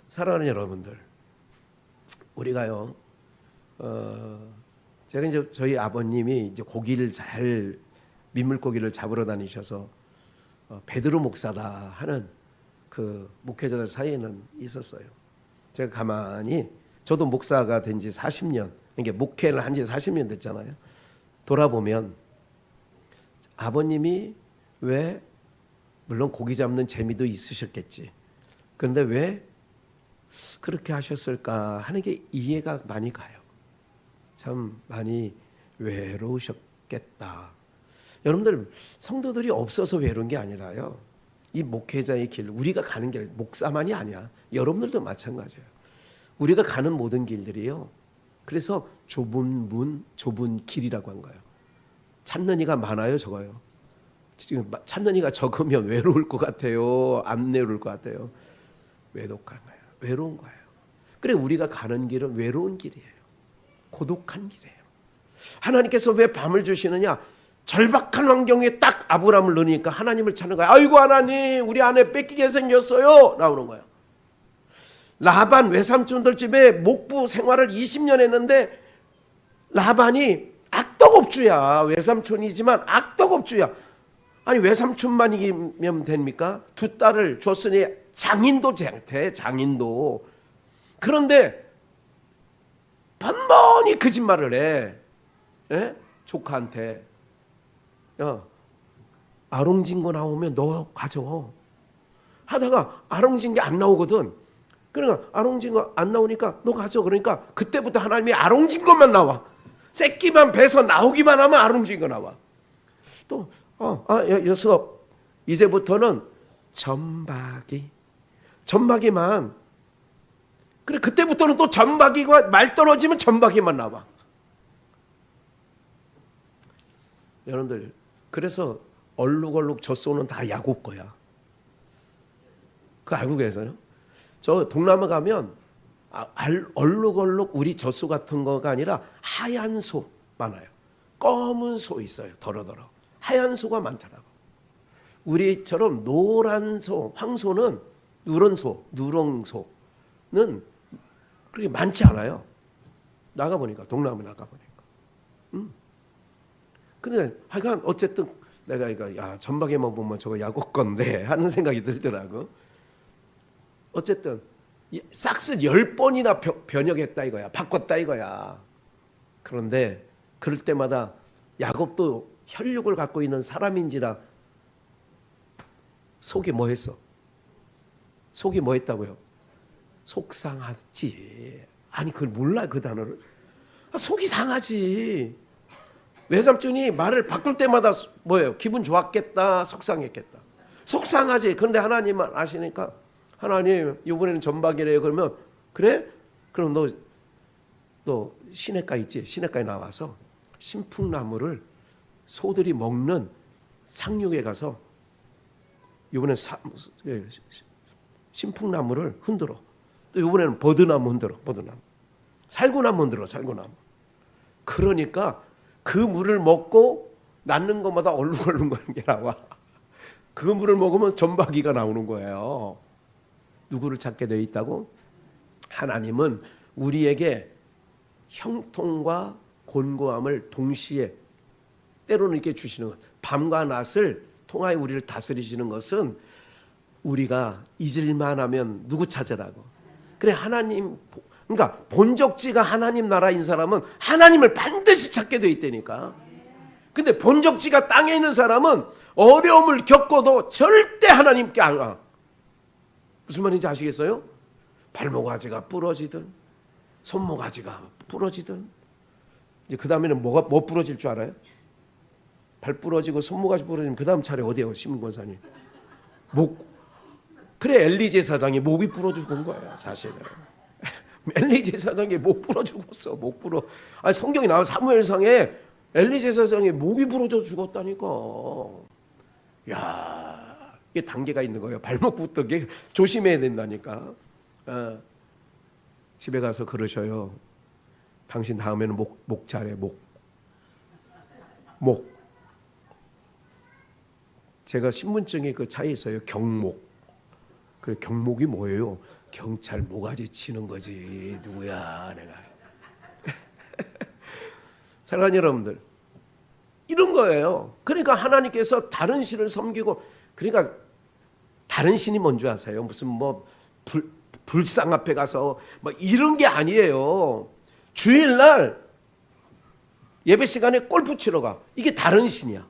사랑하는 여러분들, 우리가요, 제가 이제 저희 아버님이 이제 민물고기를 잡으러 다니셔서 베드로 목사다 하는 그 목회자들 사이에는 있었어요. 제가 가만히, 저도 목사가 된 지 40년, 이게 목회를 한 지 40년 됐잖아요. 돌아보면 아버님이 왜, 물론 고기 잡는 재미도 있으셨겠지. 그런데 왜 그렇게 하셨을까 하는 게 이해가 많이 가요. 참 많이 외로우셨겠다. 여러분들, 성도들이 없어서 외로운 게 아니라요, 이 목회자의 길, 우리가 가는 길, 목사만이 아니야. 여러분들도 마찬가지예요. 우리가 가는 모든 길들이요, 그래서 좁은 문, 좁은 길이라고 한 거예요. 찾는 이가 많아요, 적어요? 지금 찾는 이가 적으면 외로울 것 같아요? 안 외로울 것 같아요? 외로운 거예요. 외로운 거예요. 그래, 우리가 가는 길은 외로운 길이에요. 고독한 길이에요. 하나님께서 왜 밤을 주시느냐? 절박한 환경에 딱 아브라함을 넣으니까 하나님을 찾는 거야. 아이고 하나님, 우리 아내 뺏기게 생겼어요. 나오는 거야. 라반 외삼촌들 집에 목부 생활을 20년 했는데 라반이 악덕업주야. 외삼촌이지만 악덕업주야. 아니, 외삼촌만이면 됩니까? 2딸을 줬으니 장인도 돼, 장인도. 그런데 번번이 거짓말을 해. 예? 조카한테. 야, 아롱진거 나오면 너 가져. 하다가 아롱진게 안 나오거든. 그러니까 아롱진거 안 나오니까 너 가져. 그러니까 그때부터 하나님이 아롱진거만 나와. 새끼만 배서 나오기만 하면 아롱진거 나와. 또 여섯, 이제부터는 전박이만. 그래, 그때부터는 또 전박이가 말 떨어지면 전박이만 나와. 여러분들, 그래서 얼룩얼룩 젖소는 다 야곱 거야. 그거 알고 계세요? 저 동남아 가면 얼룩얼룩 우리 젖소 같은 거가 아니라 하얀 소 많아요. 검은 소 있어요. 더러더러. 하얀 소가 많더라고. 우리처럼 노란 소, 황소는 누렁소는 그렇게 많지 않아요. 나가보니까, 동남아 나가보니까. 근데 하여간 어쨌든 내가 이거 야 전박에만 보면 저거 야곱 건데 하는 생각이 들더라고. 어쨌든 싹스 10번이나 변형했다 이거야. 바꿨다 이거야. 그런데 그럴 때마다 야곱도 혈육을 갖고 있는 사람인지라 속이 뭐 했어? 속이 뭐 했다고요? 속상하지. 아니 그걸 몰라 그 단어를. 속이 상하지. 외삼촌이 말을 바꿀 때마다 뭐예요? 기분 좋았겠다, 속상했겠다. 속상하지. 그런데 하나님은 아시니까 하나님 이번에는 전박이래요. 그러면 그래? 그럼 너 시냇가 있지? 시냇가에 나와서 신풍나무를 소들이 먹는 상륙에 가서 이번엔 신풍나무를 흔들어. 또 이번에는 버드나무 흔들어. 버드나무. 살구나무 흔들어. 살구나무. 그러니까 그 물을 먹고 낳는 것마다 얼룩얼룩거리는 게 나와. 그 물을 먹으면 전박이가 나오는 거예요. 누구를 찾게 되어 있다고? 하나님은 우리에게 형통과 곤고함을 동시에 때로는 이렇게 주시는 것. 밤과 낮을 통하여 우리를 다스리시는 것은 우리가 잊을만 하면 누구 찾으라고. 그래 하나님, 그러니까 본적지가 하나님 나라인 사람은 하나님을 반드시 찾게 돼 있다니까. 근데 본적지가 땅에 있는 사람은 어려움을 겪어도 절대 하나님께 안 와. 무슨 말인지 아시겠어요? 발목아지가 부러지든 손목아지가 부러지든 이제 그 다음에는 뭐 부러질 줄 알아요? 발 부러지고 손목아지 부러지면 그 다음 차례 어디에요? 신문권사님 목. 그래 엘리 제사장이 목이 부러 죽은 거예요 사실은. 엘리 제사장이 목 부러 죽었어. 목 부러. 아니 성경이 나와 사무엘상에 엘리 제사장이 목이 부러져 죽었다니까. 야, 이게 단계가 있는 거예요. 발목부터 조심해야 된다니까. 집에 가서 그러셔요. 당신 다음에는 목 잘해. 목. 제가 신분증에 그 차에 있어요. 경목. 그래 경목이 뭐예요? 경찰 모가지 치는 거지. 누구야 내가. 사랑하는 여러분들, 이런 거예요. 그러니까 하나님께서 다른 신을 섬기고, 그러니까 다른 신이 뭔지 아세요? 무슨 뭐 불상 앞에 가서 뭐 이런 게 아니에요. 주일날 예배 시간에 골프 치러 가. 이게 다른 신이야.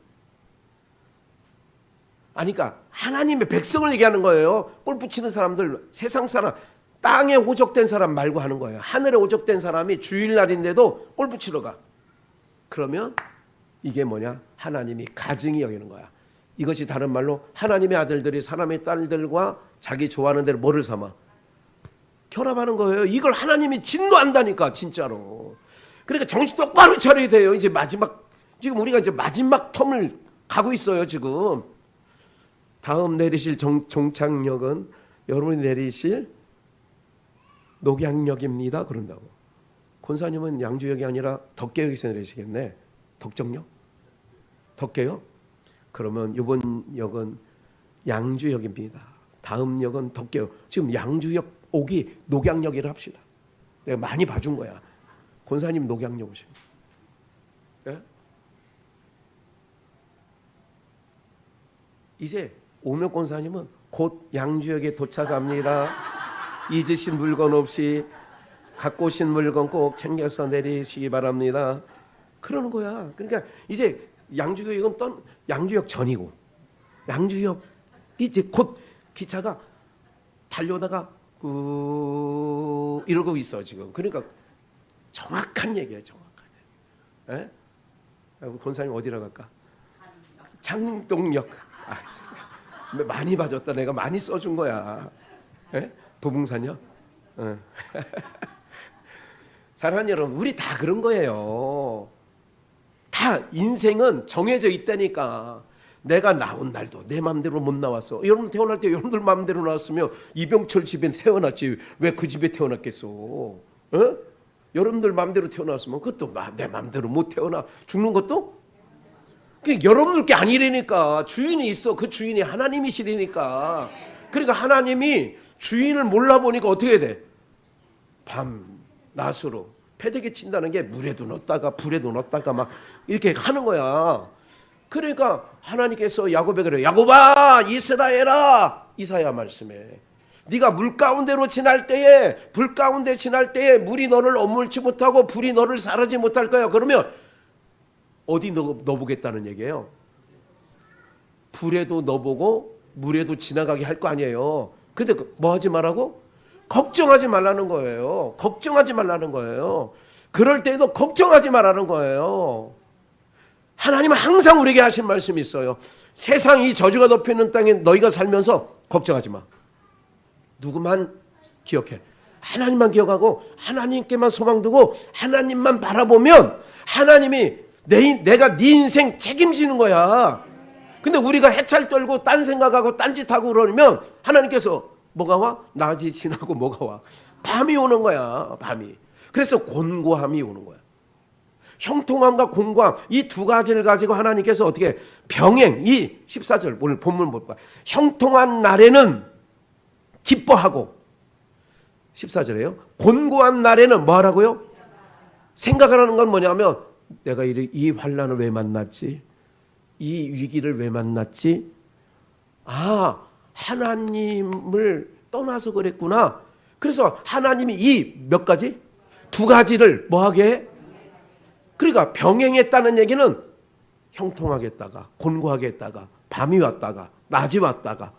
아니, 그러니까 하나님의 백성을 얘기하는 거예요. 골프 치는 사람들, 세상 사람, 땅에 오적된 사람 말고 하는 거예요. 하늘에 오적된 사람이 주일날인데도 골프 치러 가. 그러면 이게 뭐냐? 하나님이 가증히 여기는 거야. 이것이 다른 말로 하나님의 아들들이 사람의 딸들과 자기 좋아하는 대로 뭐를 삼아? 결합하는 거예요. 이걸 하나님이 진노한다니까 진짜로. 그러니까 정신 똑바로 차려야 돼요. 이제 지금 우리가 이제 마지막 텀을 가고 있어요 지금. 다음 내리실 종착역은 여러분이 내리실 녹양역입니다. 그런다고. 권사님은 양주역이 아니라 덕계역에서 내리시겠네. 덕정역? 덕계역? 그러면 이번 역은 양주역입니다. 다음 역은 덕계역. 지금 양주역 오기 녹양역이라 합시다. 내가 많이 봐준 거야. 권사님 녹양역 오시면. 네? 이제 오면 권사님은 곧 양주역에 도착합니다. 잊으신 물건 없이 갖고 오신 물건 꼭 챙겨서 내리시기 바랍니다. 그러는 거야. 그러니까 이제 양주역은 양주역 전이고, 양주역이 이제 곧 기차가 달려다가 이러고 있어 지금. 그러니까 정확한 얘기예요. 정확한 얘기. 예? 권사님 어디로 갈까? 장동역. 많이 봐줬다. 내가 많이 써준 거야. 예? 도봉산역. 사랑하는 여러분, 우리 다 그런 거예요. 다 인생은 정해져 있다니까. 내가 나온 날도 내 마음대로 못 나왔어. 여러분 태어날 때 여러분들 마음대로 나왔으면 이병철 집에 태어났지 왜 그 집에 태어났겠어? 어? 여러분들 마음대로 태어났으면 그것도 내 마음대로 못 태어나. 죽는 것도? 여러분들 게 아니라니까. 주인이 있어. 그 주인이 하나님이시라니까. 그러니까 하나님이 주인을 몰라보니까 어떻게 돼? 밤 낮으로 패대기 친다는 게 물에도 넣었다가 불에도 넣었다가 막 이렇게 하는 거야. 그러니까 하나님께서 야곱에게 그래요. 야곱아, 이스라엘아, 이사야 말씀에 네가 물 가운데로 지날 때에, 불 가운데 지날 때에 물이 너를 억물지 못하고 불이 너를 사르지 못할 거야. 그러면 어디 넣어보겠다는 얘기예요? 불에도 넣어보고 물에도 지나가게 할 거 아니에요. 근데 뭐 하지 말라고? 걱정하지 말라는 거예요. 걱정하지 말라는 거예요. 그럴 때에도 걱정하지 말라는 거예요. 하나님은 항상 우리에게 하신 말씀이 있어요. 세상 이 저주가 덮이는 땅에 너희가 살면서 걱정하지 마. 누구만 기억해. 하나님만 기억하고 하나님께만 소망 두고 하나님만 바라보면 하나님이 내가 네 인생 책임지는 거야. 근데 우리가 해찰 떨고 딴 생각하고 딴짓하고 그러면 하나님께서 뭐가 와? 낮이 지나고 뭐가 와? 밤이 오는 거야. 밤이. 그래서 곤고함이 오는 거야. 형통함과 곤고함, 이 두 가지를 가지고 하나님께서 어떻게 병행, 이 14절 오늘 본문 볼까? 형통한 날에는 기뻐하고 14절에요. 곤고한 날에는 뭐 하라고요? 생각하라는 건 뭐냐면 내가 이 환난을 왜 만났지? 이 위기를 왜 만났지? 아, 하나님을 떠나서 그랬구나. 그래서 하나님이 이 몇 가지? 두 가지를 뭐 하게 해? 그러니까 병행했다는 얘기는 형통하게 했다가 곤고하게 했다가 밤이 왔다가 낮이 왔다가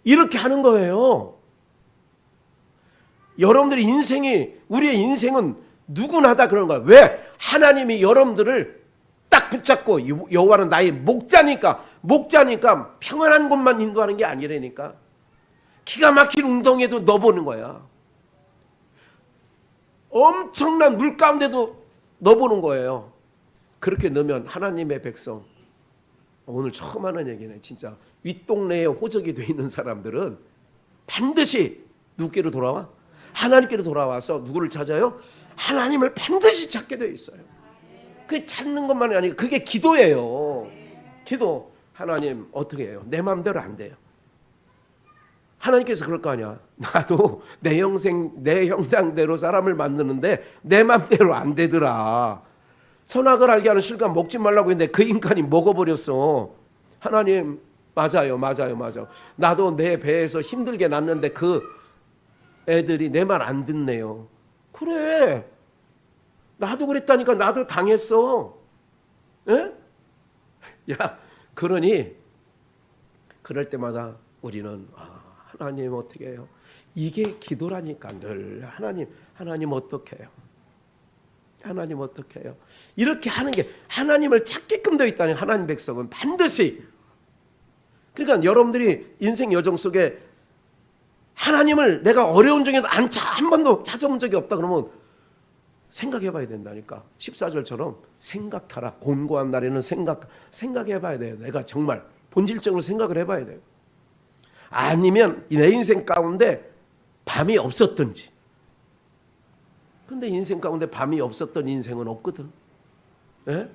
이렇게 하는 거예요. 여러분들의 인생이, 우리의 인생은 누구나 다 그런 거야. 왜? 하나님이 여러분들을 딱 붙잡고 여호와는 나의 목자니까 평안한 곳만 인도하는 게 아니라니까. 기가 막힌 웅덩이에도 넣어보는 거야. 엄청난 물 가운데도 넣어보는 거예요. 그렇게 넣으면 하나님의 백성, 오늘 처음 하는 얘기네. 진짜 윗동네에 호적이 돼 있는 사람들은 반드시 누구께로 돌아와? 하나님께로 돌아와서 누구를 찾아요? 하나님을 반드시 찾게 돼 있어요. 그 찾는 것만이 아니고 그게 기도예요. 기도. 하나님 어떻게 해요? 내 마음대로 안 돼요. 하나님께서 그럴 거 아니야. 나도 내 형상대로 사람을 만드는데 내 마음대로 안 되더라. 선악을 알게 하는 실과 먹지 말라고 했는데 그 인간이 먹어버렸어. 하나님 맞아요. 나도 내 배에서 힘들게 낳는데 그 애들이 내 말 안 듣네요. 그래. 나도 그랬다니까. 나도 당했어. 에? 야, 그러니 그럴 때마다 우리는 하나님 어떻게 해요? 이게 기도라니까. 늘 하나님 어떻게 해요? 하나님 어떻게 해요? 이렇게 하는 게 하나님을 찾게끔 되어 있다는 하나님 백성은 반드시. 그러니까 여러분들이 인생 여정 속에 하나님을 내가 어려운 중에도 한 번도 찾아본 적이 없다 그러면 생각해 봐야 된다니까. 14절처럼 생각하라. 곤고한 날에는 생각해 봐야 돼요. 내가 정말 본질적으로 생각을 해 봐야 돼요. 아니면 내 인생 가운데 밤이 없었든지. 근데 인생 가운데 밤이 없었던 인생은 없거든. 예?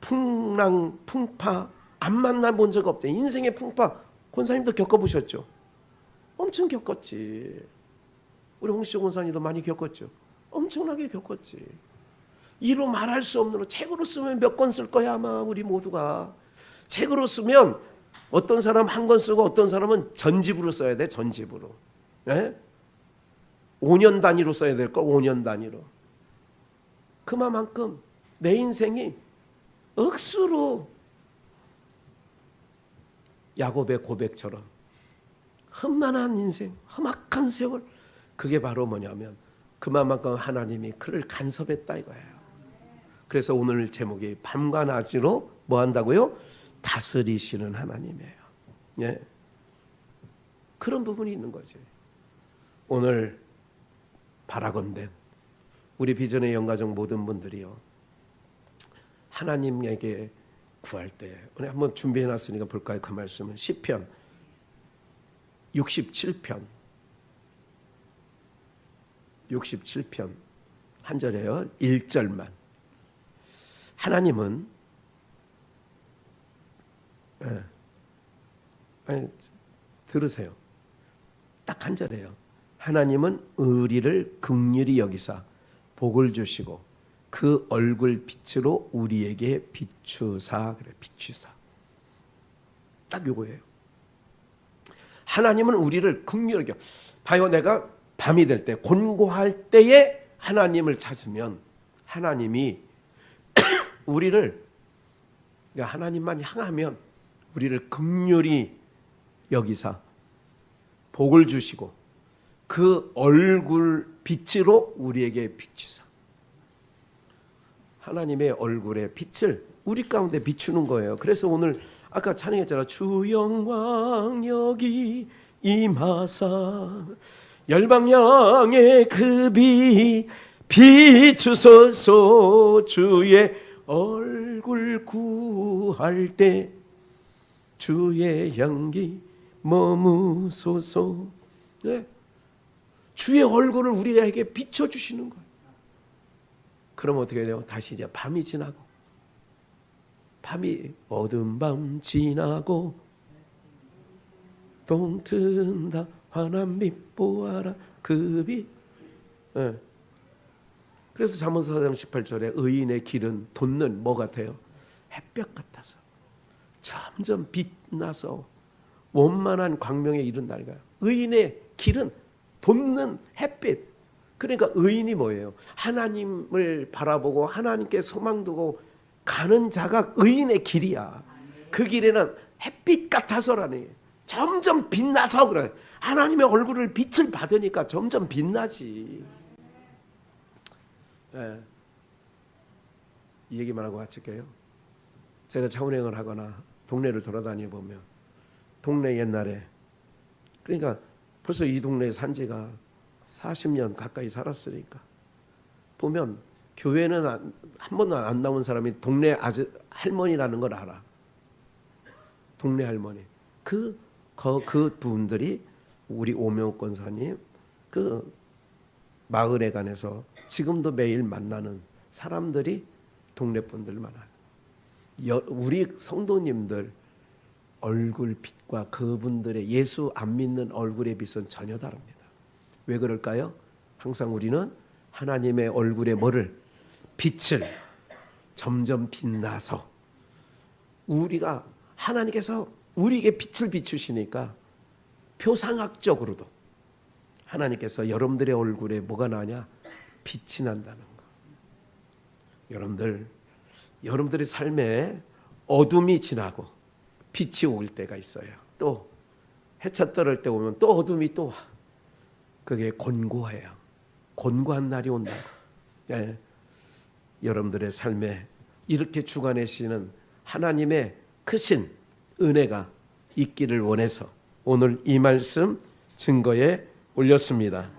풍랑, 풍파 안 만나본 적 없대. 인생의 풍파 권사님도 겪어보셨죠? 엄청 겪었지. 우리 홍시조 권사님도 많이 겪었죠. 엄청나게 겪었지. 이로 말할 수 없는, 책으로 쓰면 몇 권 쓸 거야 아마 우리 모두가. 책으로 쓰면 어떤 사람 한 권 쓰고 어떤 사람은 전집으로 써야 돼. 전집으로. 예? 5년 단위로 써야 될 걸 5년 단위로. 그만큼 내 인생이 억수로 야곱의 고백처럼 험난한 인생, 험악한 세월, 그게 바로 뭐냐면 그만큼 하나님이 그를 간섭했다 이거예요. 그래서 오늘 제목이 밤과 낮으로 뭐 한다고요? 다스리시는 하나님이에요. 예. 그런 부분이 있는 거지. 오늘 바라건대 우리 비전의 영가족 모든 분들이요, 하나님에게 구할 때, 오늘 한번 준비해놨으니까 볼까요? 그 말씀은 시편 67편 한 절에요. 1절만. 하나님은 아니 들으세요. 딱 한 절이에요. 하나님은 의리를 긍휼히 여기사 복을 주시고 그 얼굴 빛으로 우리에게 비추사. 그래, 비추사. 딱 요거예요. 하나님은 우리를 긍휼히 여겨. 봐요, 내가 밤이 될 때, 곤고할 때에 하나님을 찾으면 하나님이 우리를, 그러니까 하나님만 향하면 우리를 긍휼히 여기사 복을 주시고 그 얼굴 빛으로 우리에게 비추사. 하나님의 얼굴의 빛을 우리 가운데 비추는 거예요. 그래서 오늘 아까 찬양했잖아. 주 영광 여기 임하사 열방향의 그 빛 비추소서. 주의 얼굴 구할 때 주의 향기 머무소서. 네? 주의 얼굴을 우리에게 비춰주시는 거예요. 그럼 어떻게 돼요? 다시 이제 밤이 지나고, 밤이 어두운 밤 지나고 동튼다 환한 빛 보아라 그 빛. 네. 그래서 잠언서 4장 18절에 의인의 길은 돋는 뭐 같아요? 햇볕 같아서 점점 빛나서 원만한 광명에 이른다니까요. 의인의 길은 돋는 햇빛. 그러니까 의인이 뭐예요? 하나님을 바라보고 하나님께 소망 두고 가는 자가 의인의 길이야. 그 길에는 햇빛 같아서라니. 점점 빛나서 그래. 하나님의 얼굴을 빛을 받으니까 점점 빛나지. 네. 이 얘기만 하고 마칠게요. 제가 차운행을 하거나 동네를 돌아다니 보면, 동네 옛날에, 그러니까 벌써 이 동네에 산 지가 40년 가까이 살았으니까 보면 교회는 한 번도 안 나온 사람이 동네 할머니라는 걸 알아. 동네 할머니. 그 분들이 우리 오명욱 권사님 그 마을에 관해서 지금도 매일 만나는 사람들이 동네 분들 많아요. 우리 성도님들 얼굴 빛과 그분들의 예수 안 믿는 얼굴의 빛은 전혀 다릅니다. 왜 그럴까요? 항상 우리는 하나님의 얼굴에 뭐를? 빛을 점점 빛나서, 우리가 하나님께서 우리에게 빛을 비추시니까 표상학적으로도 하나님께서 여러분들의 얼굴에 뭐가 나냐? 빛이 난다는 거. 여러분들의 삶에 어둠이 지나고 빛이 올 때가 있어요. 또 해차 떨을 때 오면 또 어둠이 또 와. 그게 곤고해요. 곤고한 날이 온다고. 네. 여러분들의 삶에 이렇게 주관하시는 하나님의 크신 은혜가 있기를 원해서 오늘 이 말씀 증거에 올렸습니다.